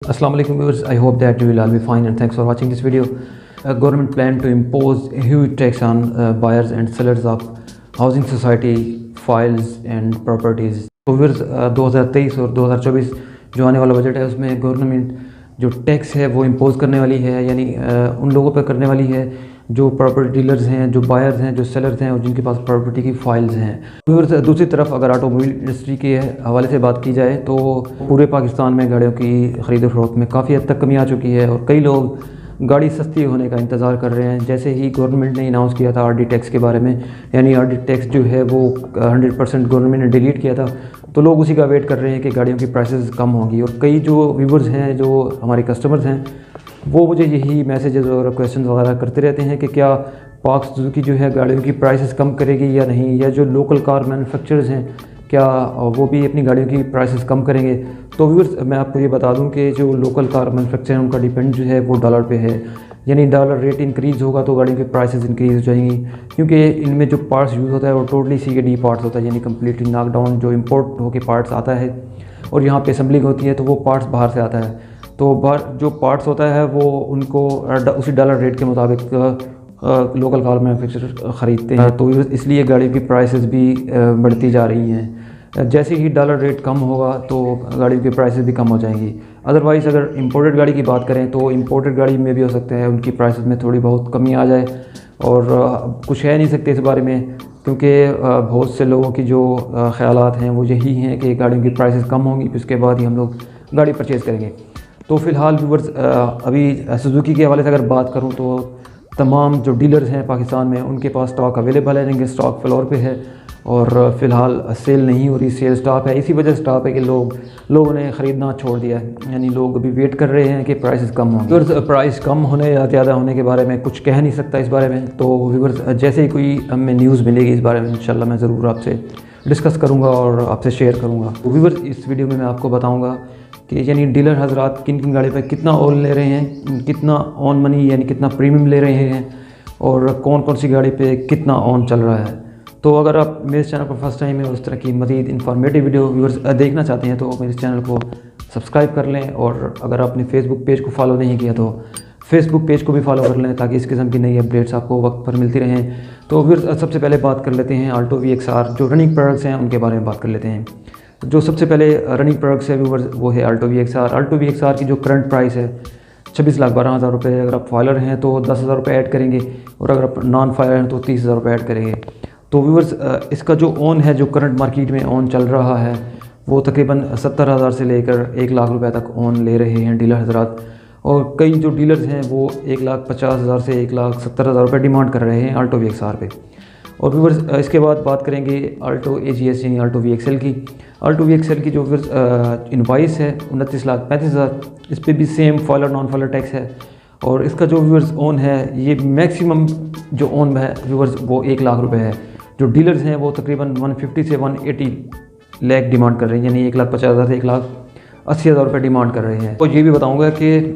Assalamu alaikum viewers, I hope that you will all be fine and thanks for watching this video. Government plan to impose a huge tax on buyers and sellers of housing society files and properties. तो viewers 2023 और 2024 जो आने वाला budget है उसमें government जो tax है वो इम्पोज करने वाली है, यानी उन लोगों पर करने वाली है जो प्रॉपर्टी डीलर्स हैं, जो बायर्स हैं, जो सेलर्स हैं और जिनके पास प्रॉपर्टी की फाइल्स हैं। दूसरी तरफ अगर ऑटोमोबाइल इंडस्ट्री के हवाले से बात की जाए तो पूरे पाकिस्तान में गाड़ियों की ख़रीद फरोख्त में काफ़ी हद तक कमी आ चुकी है और कई लोग गाड़ी सस्ती होने का इंतज़ार कर रहे हैं। जैसे ही गवर्नमेंट ने अनाउंस किया था आरडी टैक्स के बारे में, यानी आरडी टैक्स जो है वो 100% गवर्नमेंट ने डिलीट किया था, तो लोग उसी का वेट कर रहे हैं कि गाड़ियों की प्राइसेस कम होंगी। और कई जो व्यूवर्स हैं, जो हमारे कस्टमर्स हैं, वो मुझे यही मैसेजेस और क्वेश्चन वगैरह करते रहते हैं कि क्या पाक सुजुकी जो है गाड़ियों की प्राइसेस कम करेगी या नहीं, या जो लोकल कार मैन्युफैक्चरर्स हैं क्या वो भी अपनी गाड़ियों की प्राइसेस कम करेंगे। तो व्यूअर्स मैं आपको ये बता दूं कि जो लोकल कार मैन्युफैक्चर हैं उनका डिपेंड जो है वो डॉलर पे है, यानी डॉलर रेट इंक्रीज़ होगा तो गाड़ियों की प्राइसेस इंक्रीज़ हो जाएंगी, क्योंकि इनमें जो पार्ट्स यूज़ होता है वो टोटली CKD पार्ट्स होता है, यानी कम्प्लीटली नॉकडाउन जो इम्पोर्ट होकर पार्ट्स आता है और यहाँ पे असेंबलिंग होती है तो वो पार्ट्स बाहर से आता है। तो बाहर जो पार्ट्स होता है वो उनको उसी डॉलर रेट के मुताबिक लोकल कार मैन्युफैक्चरर ख़रीदते हैं, तो इसलिए गाड़ी की प्राइसेस भी बढ़ती जा रही हैं। जैसे ही डॉलर रेट कम होगा तो गाड़ियों की प्राइसेस भी कम हो जाएंगी। अदरवाइज़ अगर इंपोर्टेड गाड़ी की बात करें तो इंपोर्टेड गाड़ी में भी हो सकता है उनकी प्राइसेस में थोड़ी बहुत कमी आ जाए, और कुछ कह नहीं सकते इस बारे में, क्योंकि बहुत से लोगों की जो ख़यालात हैं वो यही हैं कि गाड़ियों की प्राइसेस कम होंगी, फिर उसके बाद ही हम लोग गाड़ी परचेज़ करेंगे। तो फ़िलहाल व्यूअर्स अभी सुजुकी के हवाले से अगर बात करूं तो तमाम जो डीलर्स हैं पाकिस्तान में उनके पास स्टॉक अवेलेबल है, जिनके स्टॉक फ्लोर पे है और फ़िलहाल सेल नहीं हो रही, सेल स्टॉप है। इसी वजह से स्टॉप है कि लोगों ने ख़रीदना छोड़ दिया है, यानी लोग अभी वेट कर रहे हैं कि प्राइसेस कम हों। व्यूअर्स प्राइस कम होने या ज़्यादा होने के बारे में कुछ कह नहीं सकता इस बारे में, तो व्यूअर्स जैसे ही कोई हमें न्यूज़ मिलेगी इस बारे में इंशाल्लाह मैं ज़रूर आपसे डिस्कस करूँगा और आपसे शेयर करूँगा। तो व्यूअर्स इस वीडियो में मैं आपको बताऊँगा कि यानी डीलर हजरात किन किन गाड़ी पर कितना ऑन ले रहे हैं, कितना ऑन मनी यानी कितना प्रीमियम ले रहे हैं, और कौन कौन सी गाड़ी पे कितना ऑन चल रहा है। तो अगर आप मेरे चैनल पर फर्स्ट टाइम है उस तरह की मज़ीद इन्फॉर्मेटिव वीडियो व्यूअर्स देखना चाहते हैं तो मेरे चैनल को सब्सक्राइब कर लें, और अगर आपने फेसबुक पेज को फॉलो नहीं किया तो फेसबुक पेज को भी फॉलो कर लें ताकि इस किस्म की नई अपडेट्स आपको वक्त पर मिलती रहें। तो फिर सबसे पहले बात कर लेते हैं आल्टो VXR जो रनिंग प्रोडक्ट्स हैं उनके बारे में बात कर लेते हैं। जो सबसे पहले रनिंग प्रोडक्ट्स है व्यूअर्स वो है आल्टो VXR। आल्टो VXR की जो करंट प्राइस है 26,12,000 रुपये। अगर आप फाइलर हैं तो 10,000 रुपये ऐड करेंगे, और अगर आप नॉन फाइलर हैं तो 30,000 रुपये ऐड करेंगे। तो व्यूअर्स इसका जो ऑन है, जो करंट मार्केट में ऑन चल रहा है वो तकरीबन 70,000 से लेकर 1,00,000 रुपये तक ऑन ले रहे हैं डीलर हजरात, और कई जो डीलर्स हैं वो 1,50,000 से 1,70,000 रुपये डिमांड कर रहे हैं आल्टो VXR पे। और व्यूअर्स इसके बाद बात करेंगे आल्टो AGS यानी आल्टो VXL की। आल्टो VXL की जो इनवाइस है 29,35,000, इस पर भी same filer non filer tax है, और इसका जो व्यूअर्स ऑन है ये मैक्सिमम जो ऑन है व्यूअर्स वो 1,00,000 रुपये है। जो डीलर्स हैं वो तकरीबन 150 से 180 लाख डिमांड कर रहे हैं, यानी 1,50,000 से 1,80,000 रुपये डिमांड कर रहे हैं। तो ये भी बताऊंगा कि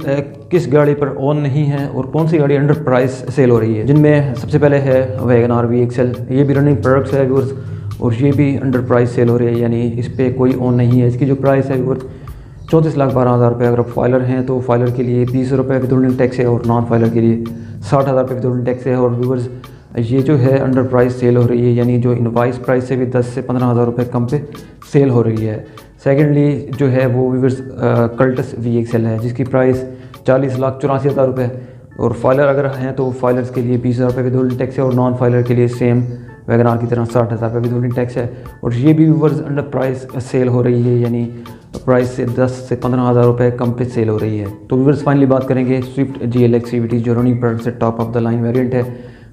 किस गाड़ी पर ऑन नहीं है और कौन सी गाड़ी अंडर प्राइस सेल हो रही है, जिनमें सबसे पहले है वैगनआर VXL। ये भी रनिंग प्रोडक्ट्स है व्यूअर्स, और ये भी अंडर प्राइस सेल हो रही है, यानी इस पर कोई ऑन नहीं है। इसकी जो प्राइस है व्यूअर्स 34,12,000 रुपये। अगर आप फाइलर हैं तो फाइलर के लिए 20 रुपये विद टैक्स है, और नॉन फाइलर के लिए 60,000 रुपये विद टैक्स है। और व्यूअर्स ये जो है अंडर प्राइस सेल हो रही है, यानी जो इनवाइस प्राइस से भी 10 से 15,000 रुपये कम पे सेल हो रही है। सेकेंडली जो है वो व्यूअर्स कल्टस VXL है, जिसकी प्राइस 40,84,000 रुपये, और फाइलर अगर हैं तो फाइलर्स के लिए 20,000 रुपये विद टैक्स है, और नॉन फाइलर के लिए सेम वैगनआर की तरह 60,000 रुपये विद टैक्स है। और ये भी व्यूअर्स अंडर प्राइस सेल हो रही है, यानी प्राइस से 10 से 15,000 रुपये कम पे सेल हो रही है। तो व्यूअर्स फाइनली बात करेंगे स्विफ्ट GLX CVT जो रनिंग प्रोडक्ट से top of the line variant है,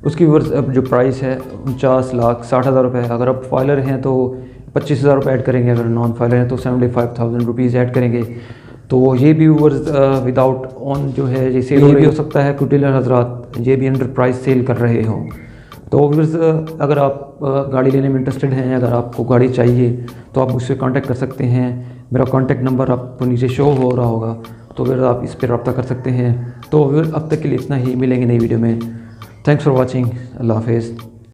उसकी व्यूअर्स अब जो प्राइस है 49,60,000 रुपये है। अगर आप फाइलर हैं तो 25,000 रुपये ऐड करेंगे, अगर नॉन फाइलर हैं तो 75,000 रुपीज़ ऐड करेंगे। तो ये भी व्यूअर्स विदाउट ऑन जो है ये सेल भी हो सकता है, कुछ डीलर हजरात ये भी अंडर प्राइस सेल कर रहे हों। तो व्यूअर्स अगर आप गाड़ी लेने में इंटरेस्टेड हैं, अगर आपको गाड़ी चाहिए तो आप मुझसे कांटेक्ट कर सकते हैं। मेरा कांटेक्ट नंबर आपको नीचे शो हो रहा होगा, तो फिर आप इस पर रब्ता कर सकते हैं। तो अब तक के लिए इतना ही, मिलेंगे नई वीडियो में। थैंक्स फॉर वॉचिंग, अल्लाह हाफिज़।